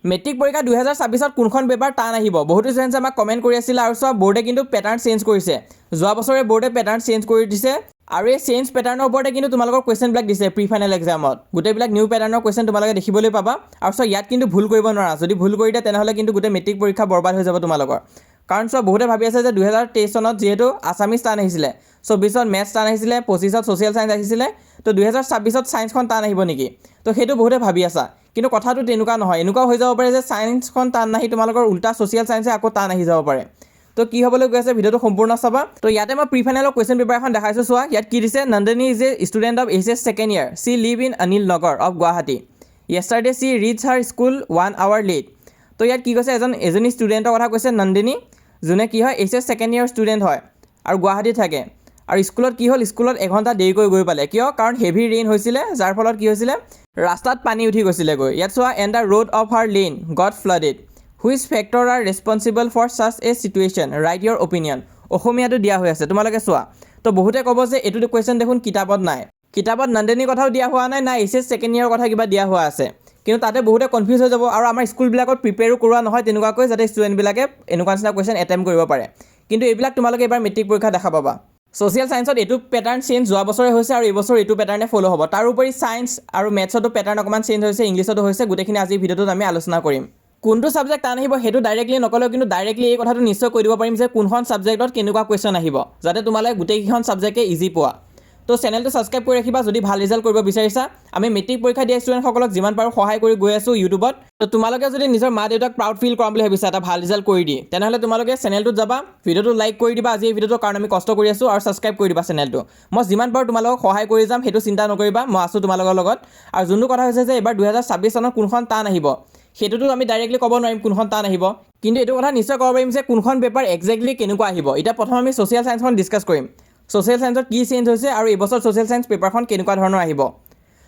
matric পৰীক্ষা 2026ত কোনখন paper টান আহিব বহুতো ষ্টুডেণ্টছে আমাক কমেণ্ট কৰি আছিলে আৰু চব বৰ্ডে কিন্তু পেটাৰ্ণ চেঞ্জ কৰিছে যোৱা বছৰে বৰ্ডে পেটাৰ্ণ চেঞ্জ কৰি দিছে আৰু এই চেঞ্জ পেটাৰ্ণৰ ওপৰতে কিন্তু তোমালোকৰ কুৱেশ্যনবিলাক দিছে প্ৰি ফাইনেল এক্সামত গোটেইবিলাক নিউ পেটাৰ্ণৰ কুৱেশ্যন তোমালোকে দেখিবলৈ পাবা আৰু চব ইয়াত কিন্তু ভুল কৰিব নোৱাৰা যদি ভুল কৰি দিয়ে তেনেহ'লে কিন্তু গোটেই মেট্ৰিক পৰীক্ষা বৰবাদ হৈ যাব তোমালোকৰ কাৰণ চব বহুতে ভাবি আছে যে 2023 চনত যিহেতু আছামিজ টান আহিছিলে 24ত মেথছ টান আহিছিলে 25ত ছ'চিয়েল চায়েন্স আহিছিলে তো 2026ত ছায়েন্সখন টান আহিব নেকি তো সেইটো বহুতে ভাবি আছা কিন্তু কথাটো তেনেকুৱা নহয় এনেকুৱা হৈ যাব পাৰে যে ছায়েন্সখন টান নাহি তোমালোকৰ উল্টা ছ'চিয়েল চায়েন্সে আকৌ টান আহি যাব পাৰে তো কি হ'বলৈ গৈ আছে ভিডিঅ'টো সম্পূৰ্ণ চাবা তো ইয়াতে মই প্ৰি ফাইনেলৰ কুৱেশ্যন পেপাৰ এখন দেখাইছোঁ চোৱা ইয়াত কি দিছে Nandini is a student of HS second year she live in Anil Nagar of Guwahati yesterday she reach her school 1 hour late তো ইয়াত কি কৈছে এজনী ষ্টুডেণ্টৰ কথা কৈছে নন্দিনী যোনে কি হয় এইচএছ ছেকেণ্ড ইয়াৰ ষ্টুডেণ্ট হয় আৰু গুৱাহাটীত থাকে আৰু স্কুলত কি হ'ল স্কুলত এঘণ্টা দেৰিকৈ গৈ পালে কিয় কাৰণ হেভি ৰেইন হৈছিলে যাৰ ফলত কি হৈছিলে ৰাস্তাত পানী উঠি গৈছিলে গৈ ইয়াত চোৱা and the road of her lane got flooded which factor are responsible for such a situation write your opinion অসমীয়াটো দিয়া হৈ আছে তোমালোকে চোৱা তো বহুতে ক'ব যে এইটো কুৱেশ্যন দেখোন কিতাপত নাই কিতাপত নন্দিনীৰ কথাও দিয়া হোৱা নাই না এইচএছ ছেকেণ্ড ইয়াৰৰ কথা কিবা দিয়া হোৱা আছে কিন্তু তাতে বহুতে কনফিউজ হৈ যাব আৰু আমাৰ স্কুলবিলাকত প্ৰিপেয়াৰো কৰোৱা নহয় তেনেকুৱাকৈ যাতে ষ্টুডেণ্টবিলাকে এনেকুৱা নিচিনা কুৱেশ্যন এটেম্প কৰিব পাৰে কিন্তু এইবিলাক তোমালোকে এবাৰ মেট্ৰিক পৰীক্ষা দেখা পাবা ছ'চিয়েল চায়েন্সত এইটো পেটাৰ্ণ চেঞ্জ যোৱা বছৰে হৈছে আৰু এইবছৰ এইটো পেটাৰ্ণে ফ'ল' হ'ব তাৰোপৰি ছায়েন্স আৰু মেথছতো পেটাৰ্ণ অকণমান চেঞ্জ হৈছে ইংলিছতো হৈছে গোটেইখিনি আজিৰ ভিডিঅ'টোত আমি আলোচনা কৰিম কোনটো ছাবজেক্ট টান আহিব সেইটো ডাইৰেক্টলি নক'লেও কিন্তু ডাইৰেক্টলি এই কথাটো নিশ্চয় কৈ দিব পাৰিম যে কোনখন ছাবজেক্টত কেনেকুৱা কুৱেশ্যন আহিব যাতে তোমালোকে গোটেইকেইখন ছাবজেক্টে ইজি পোৱা তো চেনেলটো ছাবস্ক্ৰাইব কৰি ৰাখিবা যদি ভাল ৰিজাল্ট কৰিব বিচাৰিছা আমি মেট্ৰিক পৰীক্ষা দিয়া ষ্টুডেণ্টসকলক যিমান পাৰোঁ সহায় কৰি গৈ আছোঁ ইউটিউবত তো তোমালোকে যদি নিজৰ মা দেউতাক প্ৰাউড ফিল কৰাম বুলি ভাবিছা এটা ভাল ৰিজাল্ট কৰি দি তেনেহ'লে তোমালোকে চেনেলটোত যাবা ভিডিঅ'টো লাইক কৰি দিবা আজি এই ভিডিঅ'টো কাৰণ আমি কষ্ট কৰি আছোঁ আৰু ছাবস্ক্ৰাইব কৰি দিবা চেনেলটো মই যিমান পাৰোঁ তোমালোকক সহায় কৰি যাম সেইটো চিন্তা নকৰিবা মই আছোঁ তোমালোকৰ লগত আৰু যোনটো কথা হৈছে যে এইবাৰ 2026 চনত কোনখন টান আহিব সেইটোতো আমি ডাইৰেক্টলি ক'ব নোৱাৰিম কোনখন টান আহিব কিন্তু এইটো কথা নিশ্চয় ক'ব পাৰিম যে কোনখন পেপাৰ এক্সেক্টলি কেনেকুৱা আহিব এতিয়া প্ৰথম আমি ছ'চিয়েল চায়েন্সখন ডিছকাছ কৰিম ছ'চিয়েল চায়েন্সত কি চেঞ্জ হৈছে আৰু এইবছৰ ছ'চিয়েল চায়েন্স পেপাৰখন কেনেকুৱা ধৰণৰ আহিব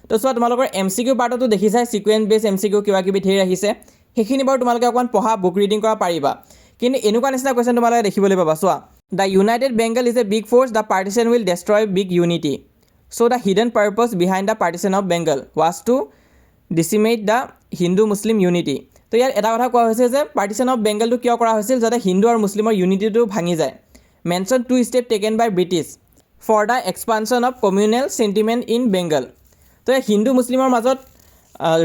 তো চোৱা তোমালোকৰ MCQ পাৰ্টতো দেখিছাই ছিকুৱেঞ্চ বেছ MCQ কিবা কিবি ধেৰ আহিছে সেইখিনি বাৰু তোমালোকে অকণমান পঢ়া বুক ৰিডিং কৰা পাৰিবা কিন্তু এনেকুৱা নিচিনা কুৱেশ্যন তোমালোকে দেখিবলৈ পাবা চোৱা the united Bengal is a big force the partition will destroy big unity so' the hidden purpose behind the partition of Bengal was to decimate the Hindu Muslim unity তো ইয়াত এটা কথা কোৱা হৈছে যে পাৰ্টিশ্যন অফ বেংগলটো কিয় কৰা হৈছিল যাতে হিন্দু আৰু মুছলিমৰ ইউনিটিটো ভাঙি যায় mention 2 step taken by British for the expansion of communal sentiment in Bengal তো হিন্দু মুছলিমৰ মাজত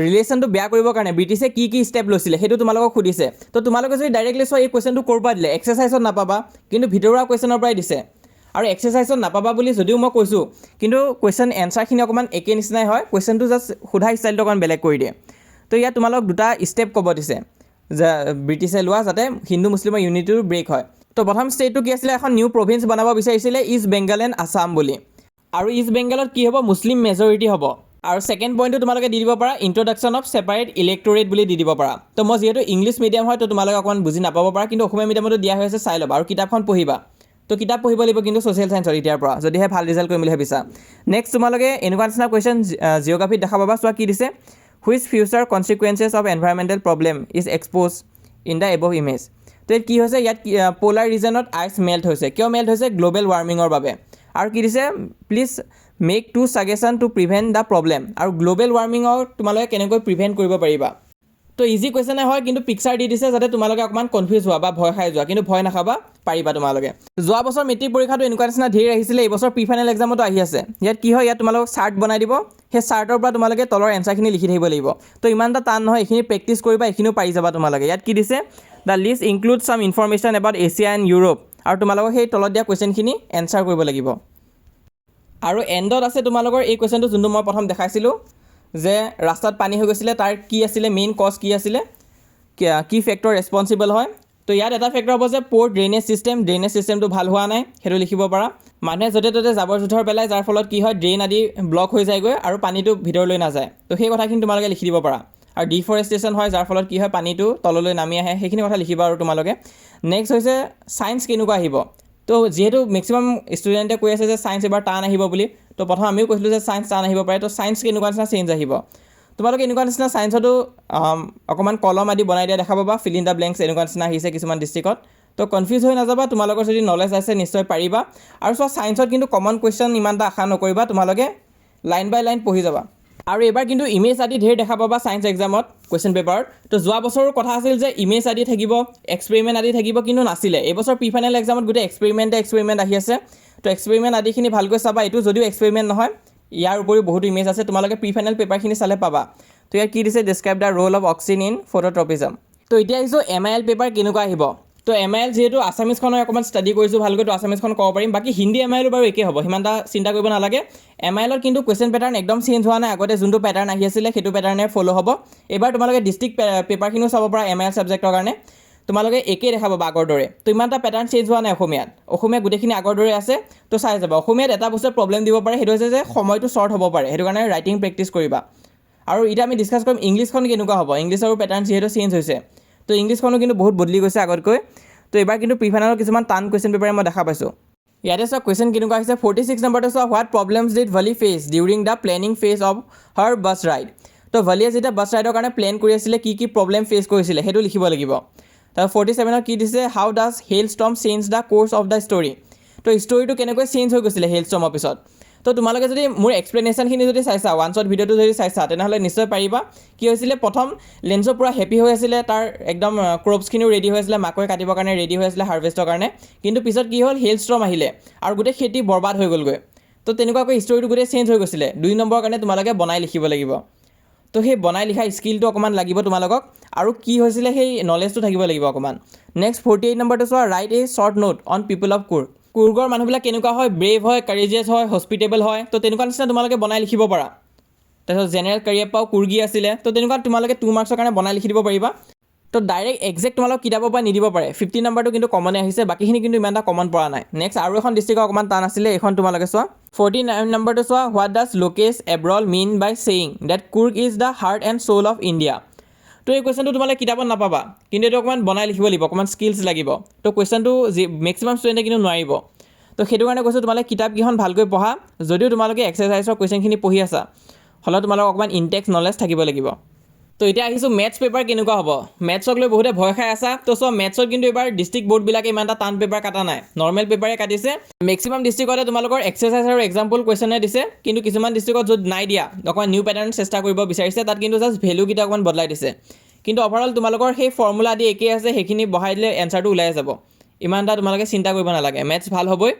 ৰিলেশ্যনটো বেয়া কৰিবৰ কাৰণে ব্ৰিটিছে কি ষ্টেপ লৈছিলে সেইটো তোমালোকক সুধিছে তো তোমালোকে যদি ডাইৰেক্টলি চোৱা এই কুৱেশ্যনটো ক'ৰ পৰা দিলে এক্সাৰচাইজত নাপাবা কিন্তু ভিতৰুৱা কুৱেশ্যনৰ পৰাই দিছে আৰু এক্সাৰচাইজত নাপাবা বুলি যদিও মই কৈছোঁ কিন্তু কুৱেশ্যন এনচাৰখিনি অকণমান একে নিচিনাই হয় কুৱেশ্যনটো জাষ্ট সোধা ষ্টাইলটো অকণমান বেলেগ কৰি দিয়ে তো ইয়াত তোমালোক দুটা ষ্টেপ ক'ব দিছে যে ব্ৰিটিছে লোৱা যাতে হিন্দু মুছলিমৰ ইউনিটিটো ব্ৰেক হয় তো প্ৰথম ষ্টেটটো কি আছিলে এখন নিউ প্ৰভিন্স বনাব বিচাৰিছিলে ইষ্ট বেংগল এণ্ড আছাম বুলি আৰু ইষ্ট বেংগলত কি হ'ব মুছলিম মেজৰিটি হ'ব আৰু ছেকেণ্ড পইণ্টটো তোমালোকে দি দিব পাৰা ইণ্ট্ৰডাকশ্যন অফ ছেপাৰেট ইলেক্টৰেট বুলি দি দিব পাৰা তো মই যিহেতু ইংলিছ মিডিয়াম হয় তো তোমালোকে অকণমান বুজি নাপাব পাৰা কিন্তু অসমীয়া মিডিয়ামতো দিয়া হৈ আছে চাই ল'বা আৰু কিতাপখন পঢ়িবা তো কিতাপ পঢ়িব লাগিব কিন্তু ছ'চিয়েল চায়েন্সৰ এতিয়াৰ পৰা যদিহে ভাল ৰিজাল্ট কৰিম বুলি ভাবিছা নেক্সট তোমালোকে এনেকুৱা নিচিনা কুৱেশ্যন জিঅ'গ্ৰাফীত দেখা পাবা চোৱা কি দিছে which future consequences of environmental problem is expose in the above image তো কি হৈছে ইয়াত প'লাৰ ৰিজনত আইচ মেল্ট হৈছে কিয় মেল্ট হৈছে গ্ল'বেল ৱাৰ্মিঙৰ বাবে আৰু কি দিছে please make 2 suggestion to prevent the problem আৰু গ্ল'বেল ৱাৰ্মিঙৰ তোমালোকে কেনেকৈ প্ৰিভেণ্ট কৰিব পাৰিবা তো ইজি কুৱেশ্যনে হয় কিন্তু পিকচাৰ দি দিছে যাতে তোমালোকে অকণমান কনফিউজ হোৱা বা ভয় খাই যোৱা কিন্তু ভয় নাখাবা পাৰিবা তোমালোকে যোৱা বছৰ মেট্ৰিক পৰীক্ষাটো এনেকুৱা নিচিনা ধেৰ আহিছিলে এইবছৰ প্ৰি ফাইনেল এক্সামতো আহি আছে ইয়াত কি হয় ইয়াত তোমালোকক চাৰ্ট বনাই দিব সেই চাৰ্টৰ পৰা তোমালোকে তলৰ এনচাৰখিনি লিখি থাকিব লাগিব তো ইমান এটা টান নহয় এইখিনি প্ৰেক্টিছ কৰিবা এইখিনিও পাৰি যাবা তোমালোকে ইয়াত কি দিছে the list include some information about Asia and Europe আৰু তোমালোকক সেই তলত দিয়া কুৱেশ্যনখিনি এনচাৰ কৰিব লাগিব আৰু এণ্ডত আছে তোমালোকৰ এই কুৱেশ্যনটো যোনটো মই প্ৰথম দেখাইছিলোঁ যে ৰাস্তাত পানী হৈ গৈছিলে তাৰ কি আছিলে মেইন কজ কি আছিলে কি ফেক্টৰ ৰেছপনচিবল হয় তো ইয়াত এটা ফেক্টৰ হ'ব যে প'ৰ ড্ৰেইনেজ ছিষ্টেমটো ভাল হোৱা নাই সেইটো লিখিব পাৰা মানুহে য'তে ত'তে জাবৰ জোঁথৰ পেলাই যাৰ ফলত কি হয় ড্ৰেইন আদি ব্লক হৈ যায়গৈ আৰু পানীটো ভিতৰলৈ নাযায় তো সেই কথাখিনি তোমালোকে লিখি দিব পাৰা আৰু ডিফৰেষ্টেশ্যন হয় যাৰ ফলত কি হয় পানীটো তললৈ নামি আহে সেইখিনি কথা লিখিবা আৰু তোমালোকে নেক্সট হৈছে ছায়েন্স কেনেকুৱা আহিব তো যেহেতু মেক্সিমাম ষ্টুডেণ্টে কৈ আছে যে ছায়েন্স এবাৰ টান আহিব বুলি তো প্ৰথম আমিও কৈছিলোঁ যে ছায়েন্স টান আহিব পাৰে তো ছায়েন্স কেনেকুৱা নিচিনা চেঞ্জ আহিব তোমালোকে এনেকুৱা নিচিনা ছায়েন্সতো অকণমান কলম আদি বনাই দিয়া দেখা পাবা ফিল ইন দ্য ব্লেংকছ এনেকুৱা নিচিনা আহিছে কিছুমান ডিষ্ট্ৰিক্টত তো কনফিউজ হৈ নাযাবা তোমালোকৰ যদি নলেজ আছে নিশ্চয় পাৰিবা আৰু চোৱা ছায়েন্সত কিন্তু কমন কুৱেশ্যন ইমান এটা আশা নকৰিবা তোমালোকে লাইন বাই লাইন পঢ়ি যাবা আৰু এবাৰ কিন্তু ইমেজ আদি ঢেৰ দেখা পাবা সায়েন্স এক্সামত কোৱেশ্চন পেপাৰত তো যোৱা বছৰৰ কথা আছিল যে ইমেজ আদি থাকিব এক্সপেৰিমেণ্ট আদি থাকিব কিন্তু নাছিলে এই বছৰ প্ৰি ফাইনেল এক্সামত গোটেই এক্সপেৰিমেণ্ট আহি আছে তো এক্সপেৰিমেণ্ট আদিখিনি ভালকৈ চাবা এইটো যদিও এক্সপেৰিমেণ্ট নহয় ইয়াৰ উপৰিও বহুত ইমেজ আছে তোমালোকে প্ৰি ফাইনেল পেপাৰখিনি চালে পাবা তো ইয়াৰ কি দিছে describe the role of auxin in phototropism তো এতিয়া আহিছোঁ MIL পেপাৰ কেনেকুৱা আহিব তো MIL যিহেতু আছামিজখনৰ অকণমান ষ্টাডি কৰিছোঁ ভালকৈ তো আছামিজখন ক'ব পাৰিম বাকী হিন্দী MIL বাৰু একেই হ'ব সিমান এটা চিন্তা কৰিব নালাগে MILত কিন্তু কুৱেশ্যন পেটাৰ্ণ একদম চেঞ্জ হোৱা নাই আগতে যোনটো পেটাৰ্ণ আহি আছিলে সেইটো পেটাৰ্ণে ফ'ল' হ'ব এইবাৰ তোমালোকে ডিষ্ট্ৰিক্ট পেপাৰখিনিও চাব পাৰা MIL ছাবজেক্টৰ কাৰণে তোমালোকে একেই দেখা পাবা আগৰ দৰে তো ইমান এটা পেটাৰ্ণ চেঞ্জ হোৱা নাই অসমীয়া গোটেইখিনি আগৰ দৰে আছে তো চাই যাবা অসমীয়াত এটা বস্তুৰ প্ৰব্লেম দিব পাৰে সেইটো হৈছে যে সময়টো শ্বৰ্ট হ'ব পাৰে সেইটো কাৰণে ৰাইটিং প্ৰেক্টিছ কৰিবা আৰু এতিয়া আমি ডিছকাছ কৰিম ইংলিছখন কেনেকুৱা হ'ব ইংলিছৰো পেটাৰ্ণ যিহেতু চেঞ্জ হৈছে তো ইংলিছখনো কিন্তু বহুত বদলি গৈছে আগতকৈ তো এইবাৰ কিন্তু প্ৰি ফাইনেলৰ কিছুমান টান কুৱেশ্যন পেপাৰ মই দেখা পাইছোঁ ইয়াতে চোৱা কুৱেশ্যন কেনেকুৱা আহিছে 46 নম্বৰতে চোৱা হোৱাট প্ৰব্লেমছ ডিড ভলি face during the planning phase of her bus ride তো ভলিয়ে যেতিয়া বাছ ৰাইডৰ কাৰণে প্লেন কৰি আছিলে কি প্ৰব্লেম ফেচ কৰিছিলে সেইটো লিখিব লাগিব তাৰ 47ত কি দিছে how does hail storm change the course of the story তো ষ্টৰীটো কেনেকৈ চেঞ্জ হৈ গৈছিলে হেল ষ্টৰ্মৰ পিছত তো তোমালোকে যদি মোৰ এক্সপ্লেনেশ্যনখিনি যদি চাইছা ওৱান শ্বট ভিডিঅ'টো যদি চাইছা তেনেহ'লে নিশ্চয় পাৰিবা কি হৈছিলে প্ৰথম লেন্সো পূৰা হেপী হৈ আছিলে তাৰ একদম ক্ৰপছখিনিও ৰেডি হৈ আছিলে মাকৈ কাটিবৰ কাৰণে ৰেডি হৈ আছিলে হাৰ্ভেষ্টৰ কাৰণে কিন্তু পিছত কি হ'ল হেল ষ্টৰ্ম আহিলে আৰু গোটেই খেতি বৰবাদ হৈ গ'লগৈ তো তেনেকুৱাকৈ ষ্টৰীটো গোটেই চেঞ্জ হৈ গৈছিলে 2 নম্বৰৰ কাৰণে তোমালোকে বনাই লিখিব লাগিব তো সেই বনাই লিখা স্কিলটো অকণমান লাগিব তোমালোকক আৰু কি হৈছিলে সেই নলেজটো থাকিব লাগিব অকণমান নেক্সট 48 নম্বৰটো চোৱা write a short note on people of কুৰ্গৰ মানুহবিলাক কেনেকুৱা হয় ব্ৰেভ হয় কাৰেজিয়াছ হয় হস্পিটেবল হয় তো তেনেকুৱা নিচিনা তোমালোকে বনাই লিখিব পাৰা তাৰপিছত জেনেৰেল কাৰিয়াপ্পাও কুৰ্গী আছিলে তো তেনেকুৱা তোমালোকে 2 মাৰ্কছৰ কাৰণে বনাই লিখি দিব পাৰিবা তো ডাইৰেক্ট এক্সেক্ট তোমালোক কিতাপৰ পৰা নিদিব পাৰে 50 নম্বৰটো কিন্তু কমনে আহিছে বাকীখিনি কিন্তু ইমান এটা কমন পৰা নাই নেক্সট আৰু এখন ডিষ্ট্ৰিক্টৰ অকণমান টান আছিলে এইখন তোমালোকে চোৱা 49 নম্বৰটো চোৱা what does Lokesh Abrol mean by saying that Coorg is the heart and soul of India তো এই কুৱেশ্যনটো তোমালোকে কিতাপত নাপাবা কিন্তু এইটো অকণমান বনাই লিখিব লাগিব অকণমান স্কিলছ লাগিব তো কুৱেশ্যনটো মেক্সিমাম ষ্টুডেণ্টে কিন্তু নোৱাৰিব তো সেইটো কাৰণে কৈছোঁ তোমালোকে কিতাপকেইখন ভালকৈ পঢ়া যদিও তোমালোকে এক্সাৰচাইজৰ কুৱেশ্যনখিনি পঢ়ি আছা হ'লেও তোমালোকৰ অকণমান ইনটেক্স নলেজ থাকিব লাগিব তো এতিয়া আহিছোঁ মেথছ পেপাৰ কেনেকুৱা হ'ব মেথছক লৈ বহুতে ভয় খাই আছা তো চোৱা মেথছত কিন্তু এইবাৰ ডিষ্ট্ৰিক্ট বৰ্ডবিলাকে ইমান এটা টান পেপাৰ কাটা নাই নৰ্মেল পেপাৰে কাটিছে মেক্সিমাম ডিষ্ট্ৰিক্টতে তোমালোকৰ এক্সাৰচাইজ আৰু এক্সাম্পল কুৱেশ্যনে দিছে কিন্তু কিছুমান ডিষ্ট্ৰিক্টত য'ত নাই দিয়া অকণমান নিউ পেটাৰ্ণ চেষ্টা কৰিব বিচাৰিছে তাত কিন্তু জাষ্ট ভেলুকেইটা অকণমান বদলাই দিছে কিন্তু অভাৰঅল তোমালোকৰ সেই ফৰ্মুলা আদি একেই আছে সেইখিনি বহাই দিলে এনচাৰটো ওলাই যাব ইমান এটা তোমালোকে চিন্তা কৰিব নালাগে মেথছ ভাল হ'বই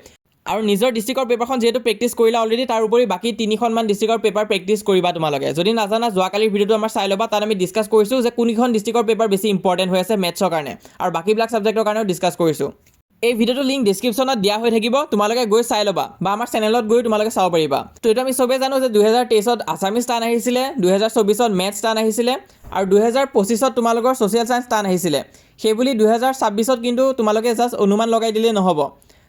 আৰু নিজৰ ডিষ্ট্ৰিক্টৰ পেপাৰখন যিহেতু প্ৰেক্টিছ কৰিলা অলৰেডি তাৰ উপৰি বাকী 3খনমান ডিষ্ট্ৰিক্টৰ পেপাৰ প্ৰেক্টিছ কৰিবা তোমালোকে যদি নাজানা যোৱাকালিৰ ভিডিঅ'টো আমাৰ চাই ল'বা তাত আমি ডিছকাছ কৰিছোঁ যে কোনখন ডিষ্ট্ৰিক্টৰ পেপাৰ বেছি ইম্পৰ্টেণ্ট হৈ আছে মেথছৰ কাৰণে আৰু বাকীবিলাক ছাবজেক্টৰ কাৰণেও ডিছকাছ কৰিছোঁ এই ভিডিঅ'টো লিংক ডিছক্ৰিপশ্যনত দিয়া হৈ থাকিব তোমালোকে গৈ চাই ল'বা বা আমাৰ চেনেলত গৈ তোমালোকে চাব পাৰিবা তো এইটো আমি চবেই জানো যে 2023ত আছামিজ টান আহিছিলে 2024ত মেথছ টান আহিছিলে আৰু 2025ত তোমালোকৰ ছ'চিয়েল ছায়েন্স টান আহিছিলে সেইবুলি 2026ত কিন্তু তোমালোকে জাষ্ট অনুমান লগাই দিলেই নহ'ব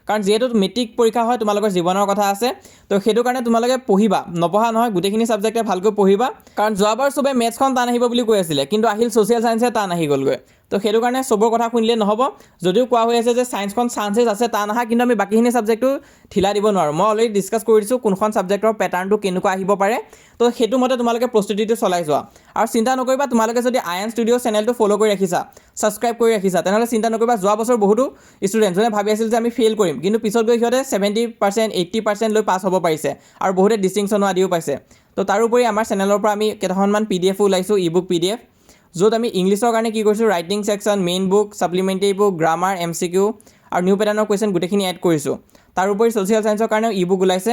কাৰণ যিহেতু মেট্ৰিক পৰীক্ষা হয় তোমালোকৰ জীৱনৰ কথা আছে তো সেইটো কাৰণে তোমালোকে পঢ়িবা নপঢ়া নহয় গোটেইখিনি ছাবজেক্টে ভালকৈ পঢ়িবা কাৰণ যোৱাবাৰ চবে মেথছখন টান আহিব বুলি কৈ আছিলে কিন্তু আহিল ছ'চিয়েল ছায়েন্সে টান আহি গ'লগৈ তো সেইটো কাৰণে চবৰ কথা শুনিলে নহ'ব যদিও কোৱা হৈ আছে যে ছায়েন্সখন চান্সেছ আছে টান আহা কিন্তু আমি বাকীখিনি ছাবজেক্টটো ঢিলা দিব নোৱাৰোঁ মই অলৰেডি ডিছকাছ কৰি দিছোঁ কোনখন ছাবজেক্টৰ পেটাৰ্ণটো কেনেকুৱা আহিব পাৰে তো সেইটো মতে তোমালোকে প্ৰস্তুতিটো চলাই যোৱা আৰু চিন্তা নকৰিবা তোমালোকে যদি আয়ন ষ্টুডিঅ' চেনেলটো ফ'ল' কৰি ৰাখিছা ছাবস্ক্ৰাইব কৰি ৰাখিছা তেনেহ'লে চিন্তা নকৰিবা যোৱা বছৰ বহুতো ষ্টুডেণ্ট যোনে ভাবি আছিল যে আমি ফেইল কৰিম কিন্তু পিছত গৈ সিহঁতে 70% 80% লৈ পাছ হ'ব পাৰিছে আৰু বহুতে ডিষ্টিংশ্যনো আদিও পাইছে তো তাৰোপৰি আমাৰ চেনেলৰ পৰা আমি কেইটামানমান PDF ওলাইছোঁ ই-বুক PDF য'ত আমি ইংলিছৰ কাৰণে কি কৰিছোঁ writing section main book supplementary book grammar MCQ আৰু নিউ পেটাৰ্ণৰ কুৱেশ্যন গোটেইখিনি এড কৰিছোঁ তাৰোপৰি ছ'চিয়েল ছায়েন্সৰ কাৰণেও ই-বুক ওলাইছে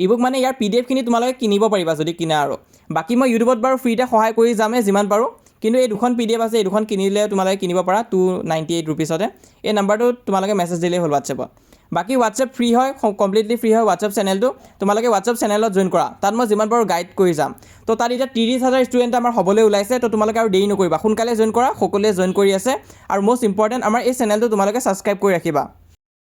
ই-বুক মানে ইয়াৰ PDFখিনি তোমালোকে কিনিব পাৰিবা যদি কিনা আৰু বাকী মই ইউটিউবত বাৰু ফ্ৰীতে সহায় কৰি যামেই যিমান পাৰোঁ কিন্তু এই দুখন PDF আছে এই দুখন কিনিলে তোমালোকে কিনিব পাৰা 298 ৰুপিছতে এই নাম্বাৰটো তোমালোকে মেছেজ দিলেই হ'ল হোৱাটছএপত বাকী হোৱাটছএপ ফ্ৰী হয় কমপ্লিটলি ফ্ৰী হয় হোৱাটছএপ চেনেলটো তোমালোকে হোৱাটছএপ চেনেলত জইন কৰা তাত মই যিমান পাৰোঁ গাইড কৰি যাম তো তাত এতিয়া 30,000 ষ্টুডেণ্ট আমাৰ হ'বলৈ ওলাইছে তো তোমালোকে আৰু দেৰি নকৰিবা সোনকালে জইন কৰা সকলোৱে জইন কৰি আছে আৰু মষ্ট ইম্পৰ্টেণ্ট আমাৰ এই চেনেলটো তোমালোকে ছাবস্ক্ৰাইব কৰি ৰাখিবা